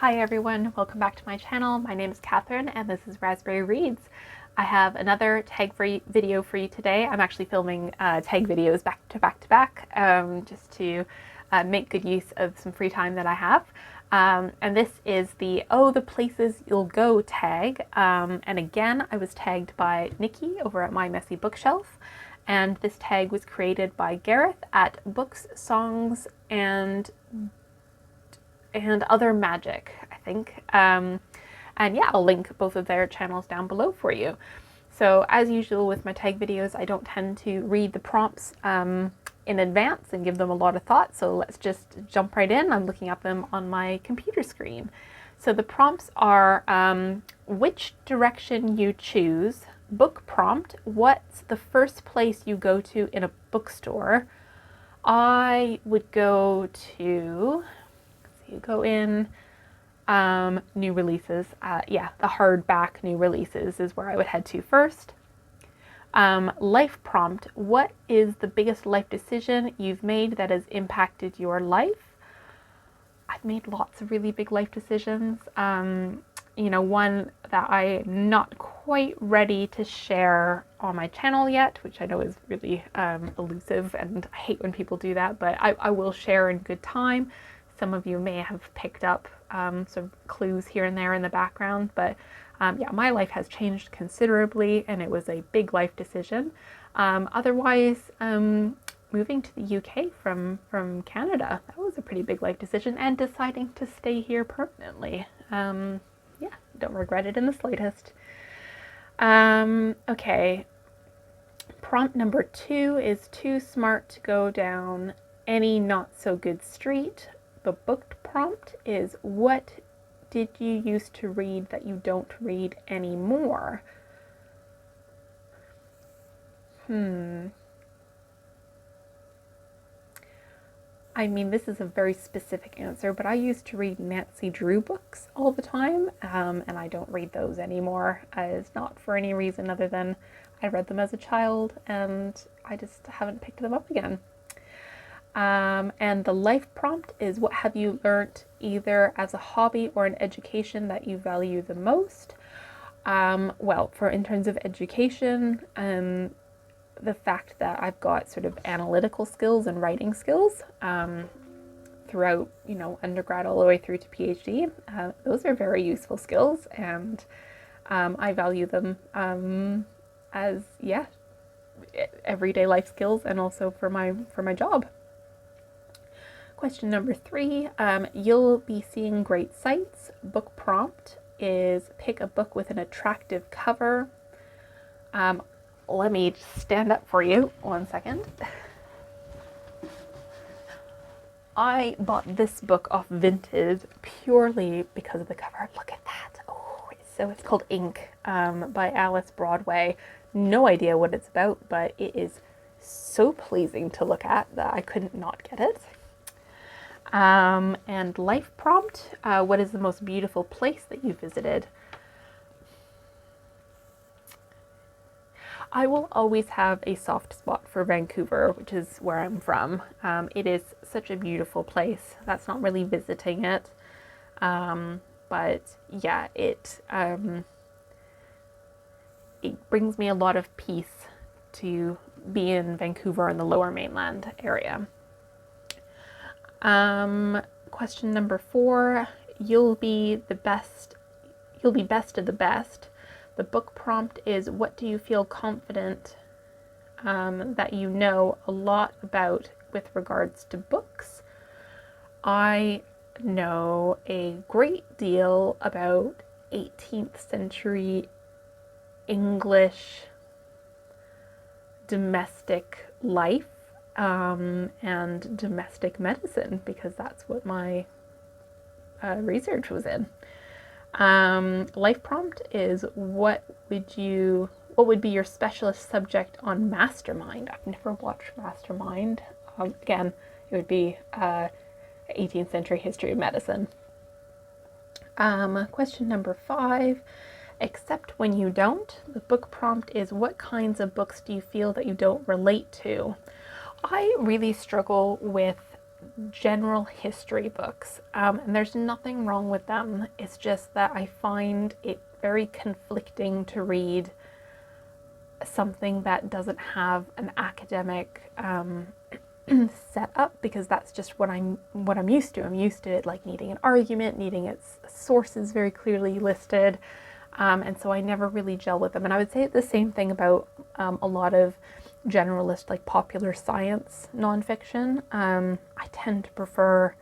Hi everyone, welcome back to my channel. My name is Catherine and this is Raspberry Reads. I have another tag video for you today. I'm actually filming tag videos back to back just to make good use of some free time that I have. And this is the the places you'll go tag. And again, I was tagged by Nikki over at My Messy Bookshelf. And this tag was created by Gareth at Books, Songs, and Other Magic, I think. And yeah, I'll link both of their channels down below for you. So as usual with my tag videos, I don't tend to read the prompts in advance and give them a lot of thought. So let's just jump right in. I'm looking at them on my computer screen. So the prompts are which direction you choose, book prompt, what's the first place you go to in a bookstore. I would go to, you go in new releases. Yeah, the hardback new releases is where I would head to first. Life prompt. What is the biggest life decision you've made that has impacted your life? I've made lots of really big life decisions. One that I'm not quite ready to share on my channel yet, which I know is really elusive, and I hate when people do that, but I will share in good time. Some of you may have picked up some clues here and there in the background, but yeah, my life has changed considerably and it was a big life decision. Otherwise, moving to the UK from Canada, that was a pretty big life decision, and deciding to stay here permanently. Yeah, don't regret it in the slightest. Okay, prompt number 2 is too smart to go down any not so good street. The book prompt is what did you used to read that you don't read anymore? I mean, this is a very specific answer, but I used to read Nancy Drew books all the time, and I don't read those anymore. It's not for any reason other than I read them as a child and I just haven't picked them up again. And the life prompt is what have you learnt either as a hobby or an education that you value the most? Well, in terms of education, the fact that I've got sort of analytical skills and writing skills throughout, undergrad all the way through to PhD, those are very useful skills, and I value them as, yeah, everyday life skills and also for my job. Question number 3, you'll be seeing great sights. Book prompt is pick a book with an attractive cover. Let me just stand up for you 1 second. I bought this book off Vinted purely because of the cover. Look at that. Oh, it's called Ink by Alice Broadway. No idea what it's about, but it is so pleasing to look at that I couldn't not get it. And life prompt, what is the most beautiful place that you visited? I will always have a soft spot for Vancouver, which is where I'm from. It is such a beautiful place. That's not really visiting it. But yeah, it brings me a lot of peace to be in Vancouver in the Lower Mainland area. Question number 4, you'll be best of the best. The book prompt is what do you feel confident that you know a lot about with regards to books? I know a great deal about 18th century English domestic life and domestic medicine, because that's what my research was in. Life prompt is what would be your specialist subject on Mastermind? I've never watched Mastermind. Again, it would be 18th century history of medicine. Question number 5, except when you don't. The book prompt is what kinds of books do you feel that you don't relate to? I really struggle with general history books, and there's nothing wrong with them. It's just that I find it very conflicting to read something that doesn't have an academic set up, because that's just what I'm used to. I'm used to it like needing an argument, needing its sources very clearly listed, and so I never really gel with them. And I would say the same thing about a lot of generalist, like popular science nonfiction. I tend to prefer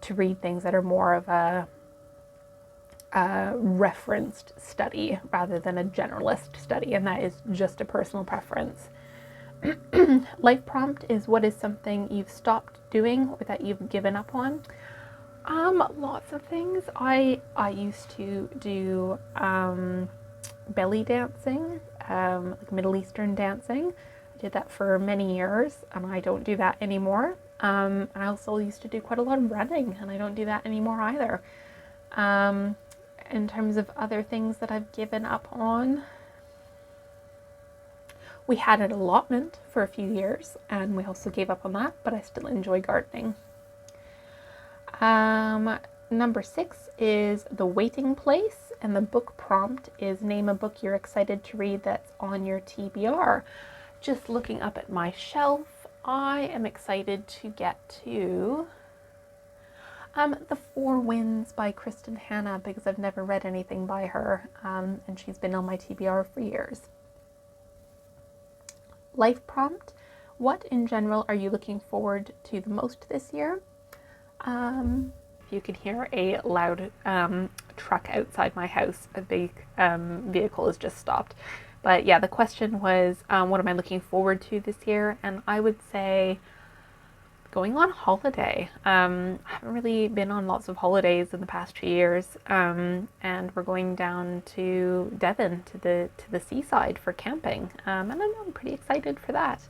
to read things that are more of a referenced study rather than a generalist study, and that is just a personal preference. Life prompt is, what is something you've stopped doing or that you've given up on? Lots of things. I used to do belly dancing, like Middle Eastern dancing. I did that for many years, and I don't do that anymore. I also used to do quite a lot of running, and I don't do that anymore either. In terms of other things that I've given up on, we had an allotment for a few years, and we also gave up on that, but I still enjoy gardening. Number 6 is The Waiting Place, and the book prompt is, name a book you're excited to read that's on your TBR. Just looking up at my shelf, I am excited to get to The Four Winds by Kristen Hanna, because I've never read anything by her, and she's been on my TBR for years. Life prompt, what in general are you looking forward to the most this year? If you can hear a loud truck outside my house, a big vehicle has just stopped. But yeah, the question was, what am I looking forward to this year? And I would say going on holiday. I haven't really been on lots of holidays in the past 2 years, and we're going down to Devon, to the seaside for camping, and I'm pretty excited for that.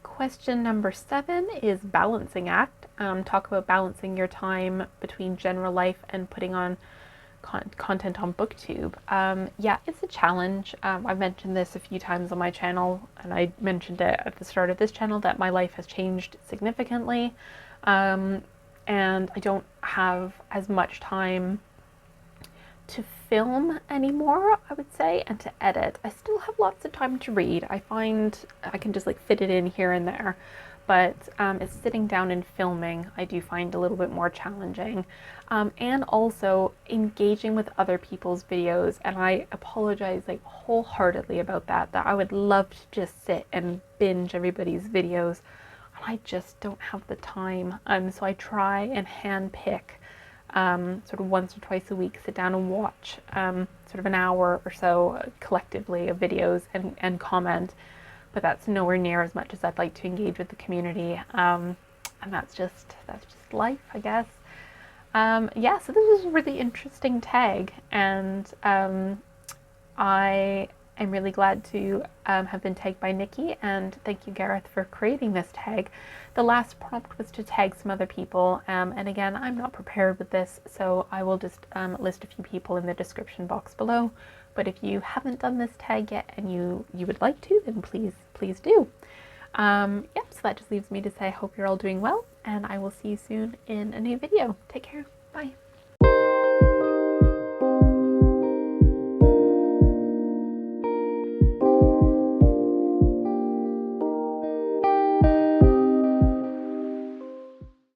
Question number 7 is balancing act. Talk about balancing your time between general life and putting on content on BookTube. Yeah, it's a challenge. I've mentioned this a few times on my channel, and I mentioned it at the start of this channel, that my life has changed significantly, and I don't have as much time to film anymore, I would say, and to edit. I still have lots of time to read. I find I can just like fit it in here and there, but it's sitting down and filming I do find a little bit more challenging, and also engaging with other people's videos. And I apologize like wholeheartedly about that I would love to just sit and binge everybody's videos, and I just don't have the time. So I try and hand pick sort of once or twice a week, sit down and watch sort of an hour or so collectively of videos and comment, but that's nowhere near as much as I'd like to engage with the community, and that's just life, I guess. Yeah, so this is a really interesting tag, and I am really glad to have been tagged by Nikki, and thank you, Gareth, for creating this tag. The last prompt was to tag some other people, and again, I'm not prepared with this, so I will just list a few people in the description box below. But if you haven't done this tag yet and you would like to, then please do. Yep, so that just leaves me to say I hope you're all doing well, and I will see you soon in a new video. Take care. Bye.